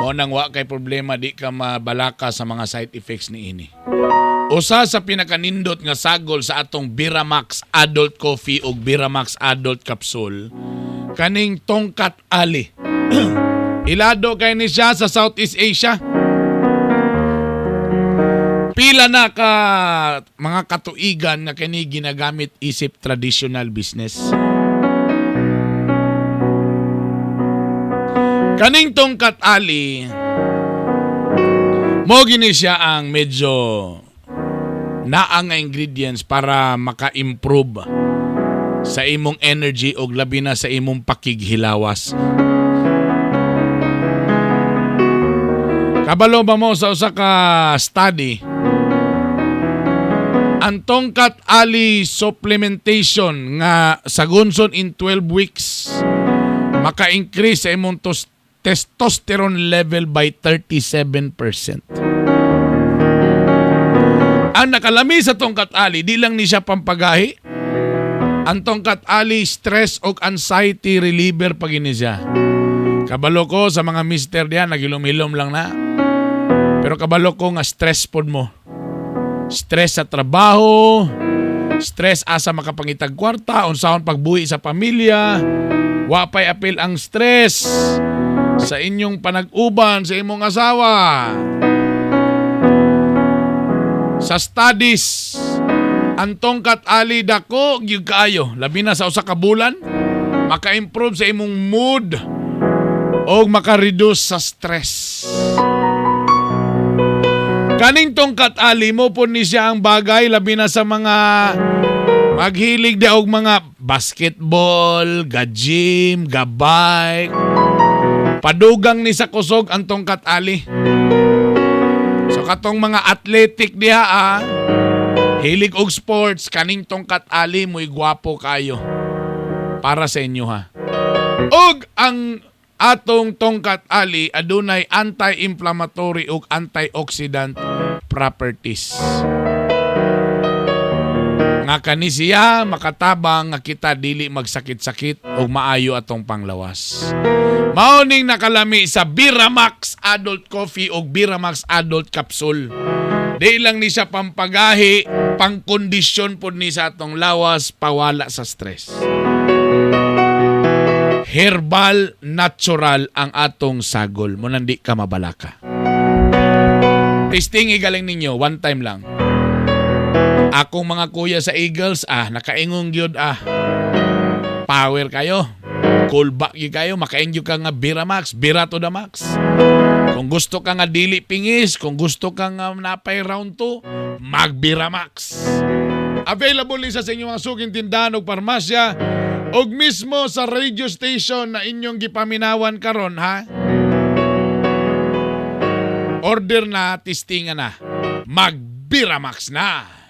[SPEAKER 5] Mo nang wa kay problema, di ka mabalaka sa mga side effects ni ini. Usa sa pinakanindot nga sagol sa atong Biramax Adult Coffee o Biramax Adult Capsule, kaning tongkat ali. Ilado kay ni siya sa Southeast Asia. Pila na ka mga katuigan nga kini ginagamit isip traditional business. Kaning tongkat ali, mo gini siya ang medyo naang nga ingredients para maka-improve sa imong energy o labi na sa imong pakighilawas. Kabalo ba mo sa usa ka study, ang tongkat ali supplementation nga sagunson in 12 weeks maka-increase sa imong testosterone level by 37%. Ang nakalami sa tongkat ali, di lang ni siya pampagahi. Ang tongkat ali, stress o anxiety reliever pag ini siya. Kabalo ko sa mga mister diyan, nagilom-hilom lang na. Pero kabalo ko nga stress pod mo. Stress sa trabaho, stress asa makapangitag kwarta, unsahon pagbuhi sa pamilya, wapay apil ang stress sa inyong panag-uban sa imong asawa. Sa studies, ang tongkat ali dako gyud kaayo, labi na sa usa ka bulan, maka-improve sa imong mood o maka-reduce sa stress. Kaning tongkat ali mo po ni siya ang bagay labi na sa mga maghilig da og mga basketball, ga-gym, ga-bike. Padugang ni sa kusog ang tongkat ali. So katong mga athletic diha hilig og sports, kaning tongkat ali mo'y gwapo kayo para sa inyo ha. Og ang atong tongkat ali adunay anti-inflammatory ug antioxidant properties. Nga kani siya makatabang nga kita dili magsakit-sakit ug maayo atong panglawas. Maoning nakalami sa Biramax Adult Coffee o Biramax Adult Capsule. Di lang ni siya pampagahi, pangkondisyon po ni sa atong lawas, pawala sa stress. Herbal, natural ang atong sagol. Mo nandi ka mabalaka. Testing igaling ninyo, one time lang. Akong mga kuya sa Eagles, nakaingong gyud power kayo. Cool back yun kayo, maka-enjoy ka nga Biramax, Bira to the max. Kung gusto ka nga dili pingis, kung gusto ka nga napay round 2, mag-Biramax. Available isa sa inyong mga suking tindahan o parmasya o mismo sa radio station na inyong gipaminawan karon ha. Order na, testingan na. Mag-Biramax na!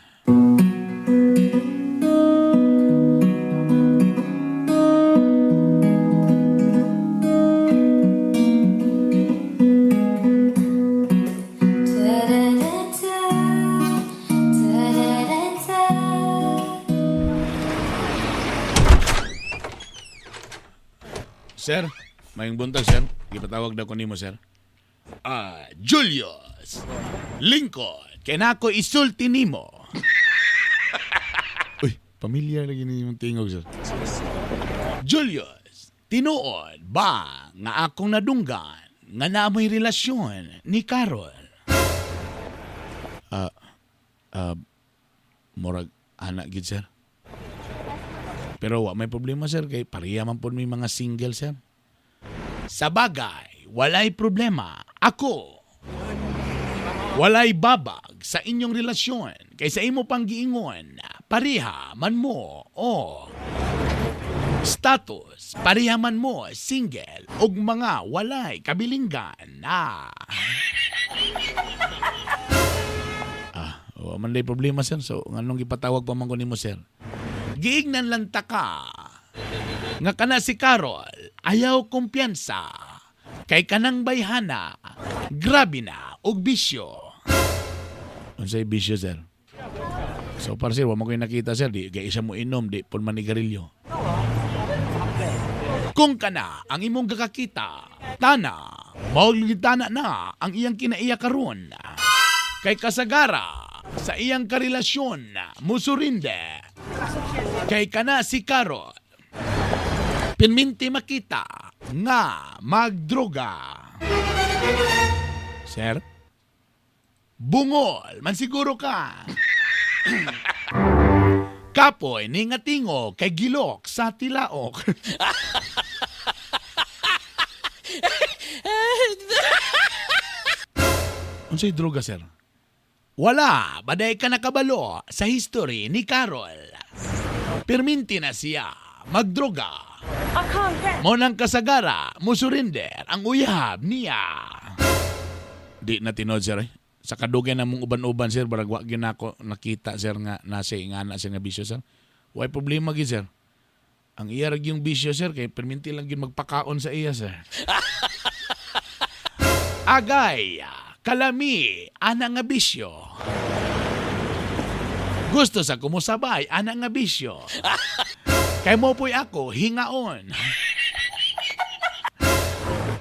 [SPEAKER 5] Sir, mayong buntag sir. Gipatawag na ko nimo sir. Julius Lincoln, kenako isulti nimo. Uy, pamilyar lagi ni yung tingog sir. Julius, tinuod ba nga akong nadunggan nga naamoy relasyon ni Carol? Murag anak gid sir. Pero may problema sir kay pareha man po may mga single sir. Sa bagay, walay problema. Ako Walay babag sa inyong relasyon kaysa imo pang giingon, pareha man mo o status, pareha man mo single og mga walay kabilinggan. Man day problema sir, so nganong gipatawag pa man ko nimo sir. Giignan lang ta ka nga kana si Carol ayaw kumpiyansa kay kanang bayhana grabe na og bisyo. Unsay bisyo sir? So para sir, wa mo koy nakita sir, di gay isa mo inom, di pun manigarilyo. Kung kana ang imong gakakita, tana, maulitana na ang iyang kinaiya karon. Kay kasagara sa iyang karelasyon, musurinde. Kay kana si Carol, pinminti makita nga magdroga. Sir? Bungol, man siguro ka. Kapoy ni nga tingo kay gilok sa tilaok. Unsay droga, sir? Wala, baday ka nakabalo sa history ni Carol. Perminti na siya magdroga. Mo nang kasagara, musurinder ang uyab niya. Di na tinod, sir. Sa kadugay na mong uban-uban, sir, barag wag yun ako nakita, sir, nga nasa nga na siya nga bisyo, sir. Why problema gid, sir? Ang iyarag yung bisyo, sir, kay perminti lang yun magpakaon sa iya, sir. Agay, kalami, ana nga bisyo. Gusto sa kumusabay, ana nga bisyo. Kay mo po'y ako, hingaon.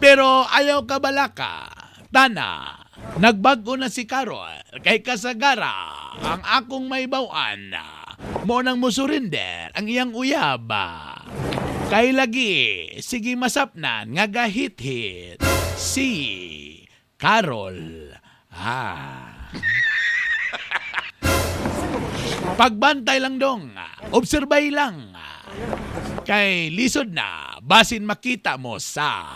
[SPEAKER 5] Pero ayaw ka balaka, tana, nagbago na si Carol, kay kasagara, ang akong may bawaan, mo nang musurinder, ang iyang uyaba. Kay lagi, sige masapnan, nga gahit-hit, si Carol. Pagbantay lang dong, obserbay lang. Kay lisod na, basin makita mo sa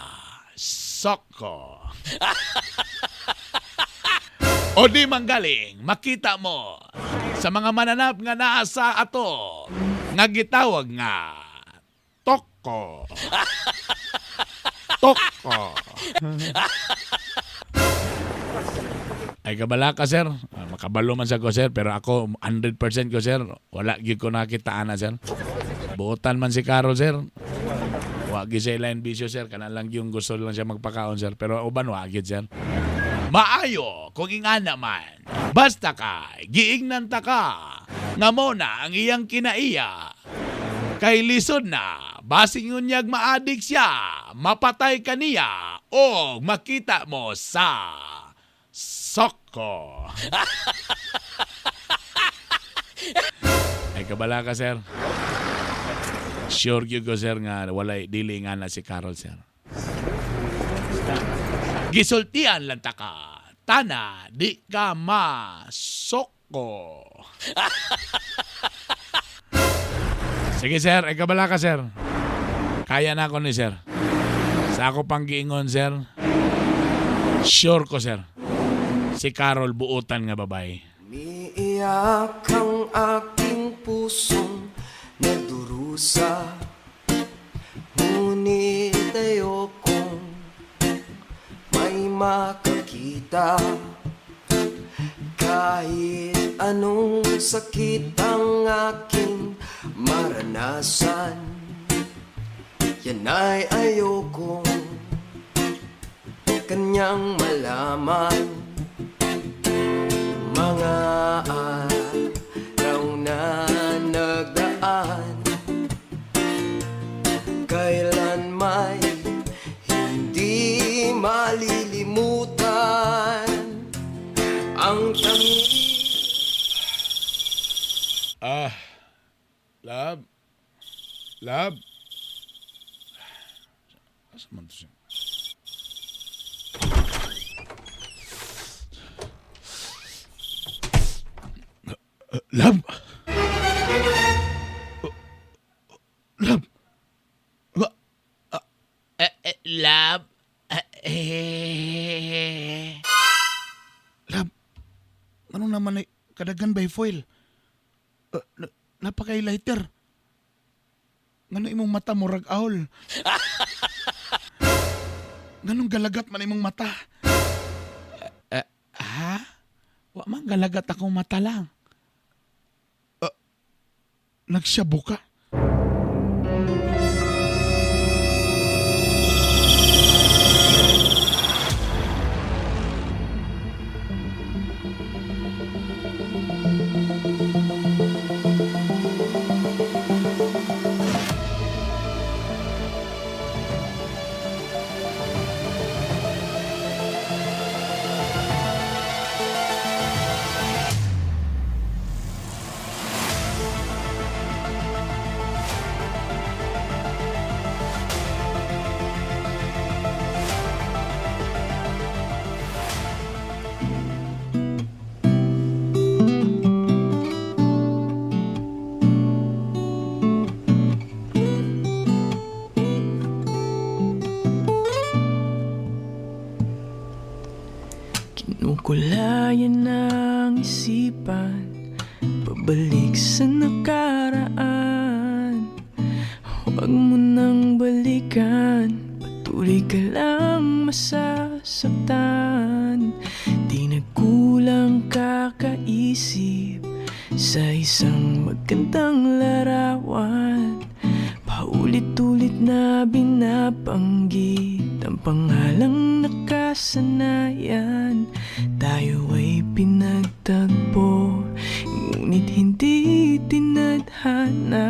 [SPEAKER 5] soko. O di manggaling, makita mo sa mga mananap nga naa sa ato, nga gitawag nga toko. Toko. Ay kabala ka, sir. Makabalo man sa ko, sir. Pero ako, 100% ko, sir. Wala gyud ko nakitaan na, sir. Buotan man si Carol, sir. Wag gyud siya line bisyo, sir. Kana lang yung gusto lang siya magpakaon, sir. Pero uban, wag gyud, sir. Maayo kung inga naman. Basta ka, giignan ta ka. Nga mo na ang iyang kinaiya. Kay lisod na, basing unyag maadik siya. Mapatay ka niya. O makita mo sa soko. Ay kabala ka, sir. Sure gyud ko, sir, nga walay dili nga na si Carol, sir. Gisultian lang ta ka. Tana, di ka masoko. Sige, sir. Ay kabala ka, sir. Kaya na ako ni, sir. Sa ako pang giingon, sir. Sure ko, sir. Si Carol buutan nga babae.
[SPEAKER 11] Umiiyak ang aking pusong nagdurusa, ngunit ayokong may makakita. Kahit anong sakit ang aking maranasan, yan ay ayokong kanyang malaman. Mga araw na nagdaan, kailan may hindi malilimutan ang tamis.
[SPEAKER 5] Love? Love? Asa man to siya? Love? Love? Love? Love? Anong naman ay kadagan by foil? Napakay lighter. Ngano imong mata mo rag aol? Nganong galagat man imong mata? Ha? Wa man galagat akong mata lang. Nagsyabo ka?
[SPEAKER 11] Kinukulayan ng isipan, pabalik sa nakaraan. Huwag mo nang balikan, patuloy ka lang masasaktan. Di nagkulang kakaisip sa isang magandang larawan. Paulit-ulit na binabanggit ang pangalang nakasanayan. Tayo ay pinagtagpo, ngunit hindi tinadhana.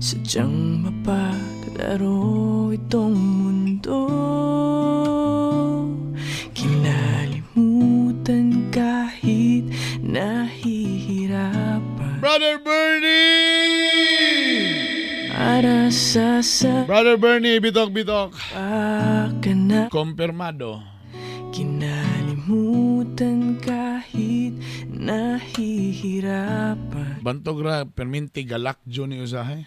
[SPEAKER 11] Sadyang mapaglaro itong mundo. Kinalimutan kahit nahihirapan.
[SPEAKER 5] Brother Bernie!
[SPEAKER 11] Para sa
[SPEAKER 5] Brother Bernie, bitok-bitok.
[SPEAKER 11] ka na.
[SPEAKER 5] Kompirmado.
[SPEAKER 11] Kinalimutan kahit nahihirapan.
[SPEAKER 5] Bantog ra, perminti galak dyan ni usahay.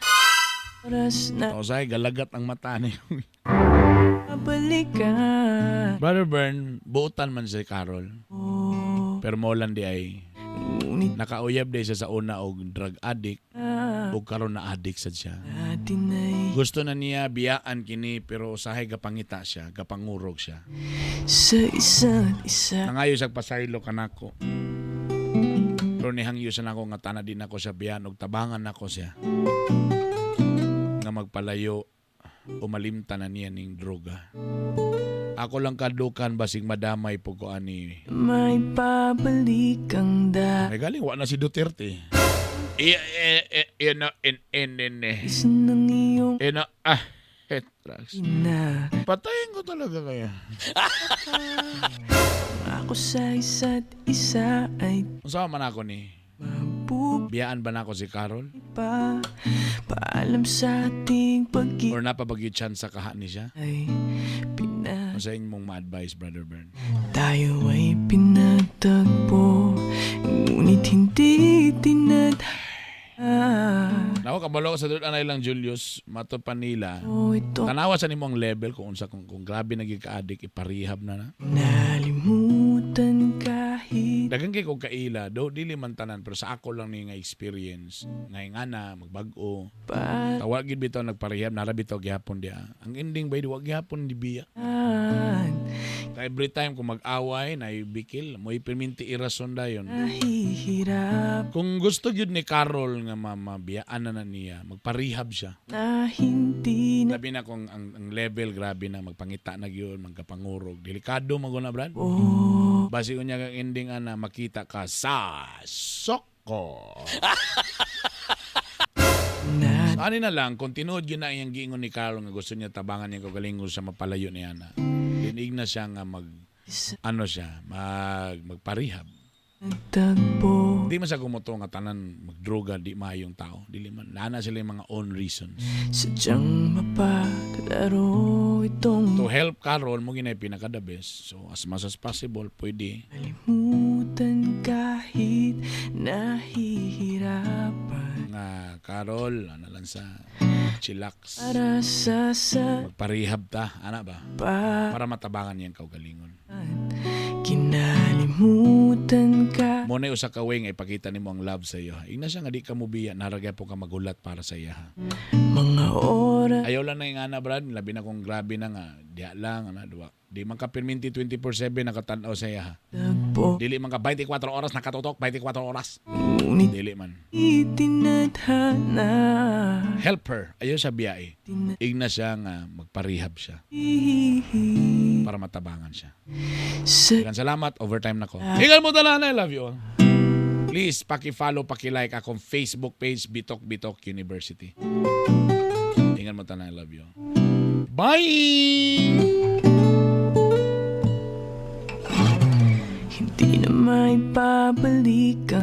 [SPEAKER 11] Oras na
[SPEAKER 5] Usahay, galagat ang mata ni.
[SPEAKER 11] balikan.
[SPEAKER 5] Brother Bern, buutan man si Carol. Pero maulan di ay
[SPEAKER 11] Ngunit
[SPEAKER 5] nakauyab di siya sa una og drug addict o karon na addict sad siya.
[SPEAKER 11] natin ay
[SPEAKER 5] Gusto na niya biyaan kini pero usahay gapangita siya, gapangurog siya.
[SPEAKER 11] sa isa't isa.
[SPEAKER 5] Nangayo sa pasaylo kanako. Pero nihangyo sa nako nga tana din ako sa biyan og tabangan nako siya. Nga magpalayo o malimtan na niya ning droga. Ako lang kadukan basig madamay po ko ani.
[SPEAKER 11] May pabalik ang
[SPEAKER 5] Ay galing wa na si Duterte. Ina
[SPEAKER 11] dais ng iyong
[SPEAKER 5] hetrax.
[SPEAKER 11] ina.
[SPEAKER 5] Patayin ko talaga kaya.
[SPEAKER 11] Ako sa isa't isa ay
[SPEAKER 5] Unsa man ako ni? Biyaan ba na ako si Carol?
[SPEAKER 11] pa. Paalam sa ating pag-ibig
[SPEAKER 5] Or napabagyo chance sa kaha ni siya?
[SPEAKER 11] ay
[SPEAKER 5] Ano sa inyong ma-advise, Brother Bern?
[SPEAKER 11] tayo ay pinagtagpo, ngunit hindi tinadhana.
[SPEAKER 5] Nako, kabalo ko sa doon anay lang Julius, mato pa nila.
[SPEAKER 11] Ito
[SPEAKER 5] Tanawa sa nimo ang level kung unsa kung grabe naging ka-addict, iparehab na.
[SPEAKER 11] nalimutan kahit
[SPEAKER 5] Dagan kay kog kaila, do dili man tanan pero sa ako lang ni nga experience. Nga na magbag-o.
[SPEAKER 11] pa.
[SPEAKER 5] Tawag gid bitaw nagparehab, nara bitaw gyapon dia. Ang ending by wag gyapon di biya. Every time kung mag-away na ibikil, mo ipirminti irason dayon.
[SPEAKER 11] Nahihirap
[SPEAKER 5] Kung gusto gyud ni Carol nga mabiyaan na niya, magparehab siya.
[SPEAKER 11] na hindi na
[SPEAKER 5] Sabi na kung ang level grabe na magpangita na gyud, magkapangurog. Delikado maguna brad. Basi unya kang ending ana makita ka sa soko. Ani na lang, continued yun na iyang giingon ni Carol nga gusto niya tabangan niya kagalingon sa mapalayo niya na. Dinig na siya nga magparehab.
[SPEAKER 11] tagpo.
[SPEAKER 5] Di man sa kumuto nga tanan magdroga, di maayong tao. Dili man, nana sila yung mga own reasons.
[SPEAKER 11] Sadyang mapaglaro itong
[SPEAKER 5] To help Carol, mo ginay pinaka-the best. So, as much as possible, pwede.
[SPEAKER 11] kalimutan kahit nahihirapan.
[SPEAKER 5] Nga, Carol, ano lang sa chillax.
[SPEAKER 11] Para sa
[SPEAKER 5] Magparehab ta, ana ba?
[SPEAKER 11] pa.
[SPEAKER 5] Para matabangan niyang kaugalingon.
[SPEAKER 11] Kinalimutan Namutan ka
[SPEAKER 5] Mo na usa ka way nga ipakita nimo ang love sa iyo. Ingna siya nga di ka mubiya, naragay po ka magulat para sa iya.
[SPEAKER 11] mga oras.
[SPEAKER 5] Ayaw lang na yung ana, Brad. Labi na kung grabe na nga. Diya lang, ana, duwa. Di man ka perminti 24/7 nakatanaw sa iya.
[SPEAKER 11] Tagpo
[SPEAKER 5] Dili man ka 24 oras nakatutok, 24 oras.
[SPEAKER 11] ngunit
[SPEAKER 5] Dili man.
[SPEAKER 11] itinadhana.
[SPEAKER 5] Help her. Ayaw siya biyae. Igna siya nga magparehab siya para matabangan siya. Daghang salamat. Overtime na ko. Hingal mo tanan. I love you all. Please, paki-follow, paki-like akong Facebook page, Bitok Bitok University. Hingal mo tanan. I love you all. Bye!
[SPEAKER 11] Hindi na may babalik